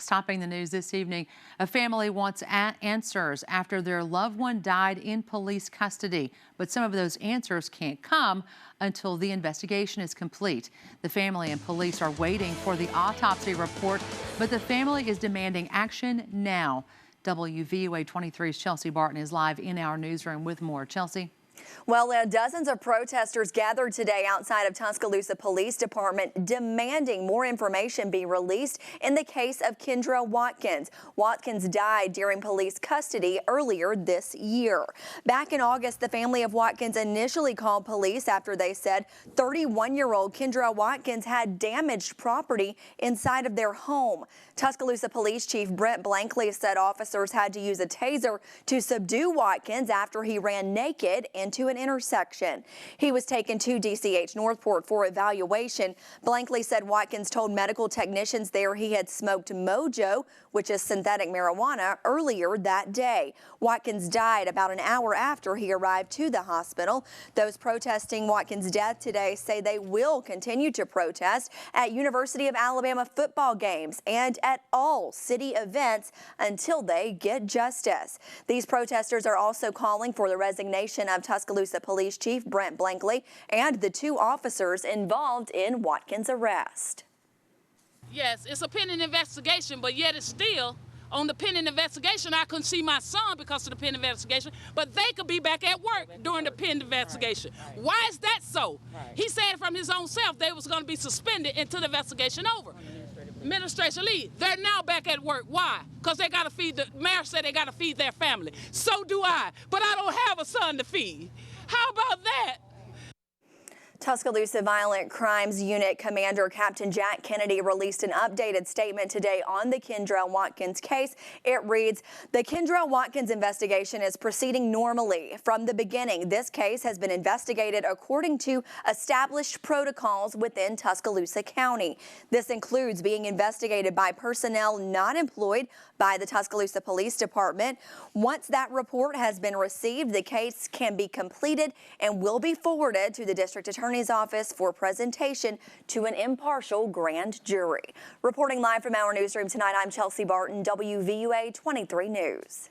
Topping the news this evening, a family wants answers after their loved one died in police custody, but some of those answers can't come until the investigation is complete. The family and police are waiting for the autopsy report, but the family is demanding action now. WVUA 23's Chelsea Barton is live in our newsroom with more. Chelsea. Well, dozens of protesters gathered today outside of Tuscaloosa Police Department demanding more information be released in the case of Kendrell Watkins. Watkins died during police custody earlier this year. Back in August, the family of Watkins initially called police after they said 31-year-old Kendrell Watkins had damaged property inside of their home. Tuscaloosa Police Chief Brent Blankley said officers had to use a taser to subdue Watkins after he ran naked into an intersection. He was taken to DCH Northport for evaluation. Blankley said Watkins told medical technicians there he had smoked Mojo, which is synthetic marijuana, earlier that day. Watkins died about an hour after he arrived to the hospital. Those protesting Watkins' death today say they will continue to protest at University of Alabama football games and at all city events until they get justice. These protesters are also calling for the resignation of Tuscaloosa Police Chief Brent Blankley and the two officers involved in Watkins' arrest. Yes, it's a pending investigation, but yet it's still on the pending investigation. I couldn't see my son because of the pending investigation, but they could be back at work during the pending investigation. Why is that so? He said from his own self they was going to be suspended until the investigation over. Administration leave. They're now back at work. Why? Because they got to feed, the mayor said they got to feed their family. So do I, but I don't have a son to feed. How about that? Tuscaloosa Violent Crimes Unit Commander Captain Jack Kennedy released an updated statement today on the Kendrell Watkins case. It reads, the Kendrell Watkins investigation is proceeding normally. From the beginning, this case has been investigated according to established protocols within Tuscaloosa County. This includes being investigated by personnel not employed by the Tuscaloosa Police Department. Once that report has been received, the case can be completed and will be forwarded to the District Attorney's Office for presentation to an impartial grand jury. Reporting live from our newsroom tonight, I'm Chelsea Barton, WVUA 23 News.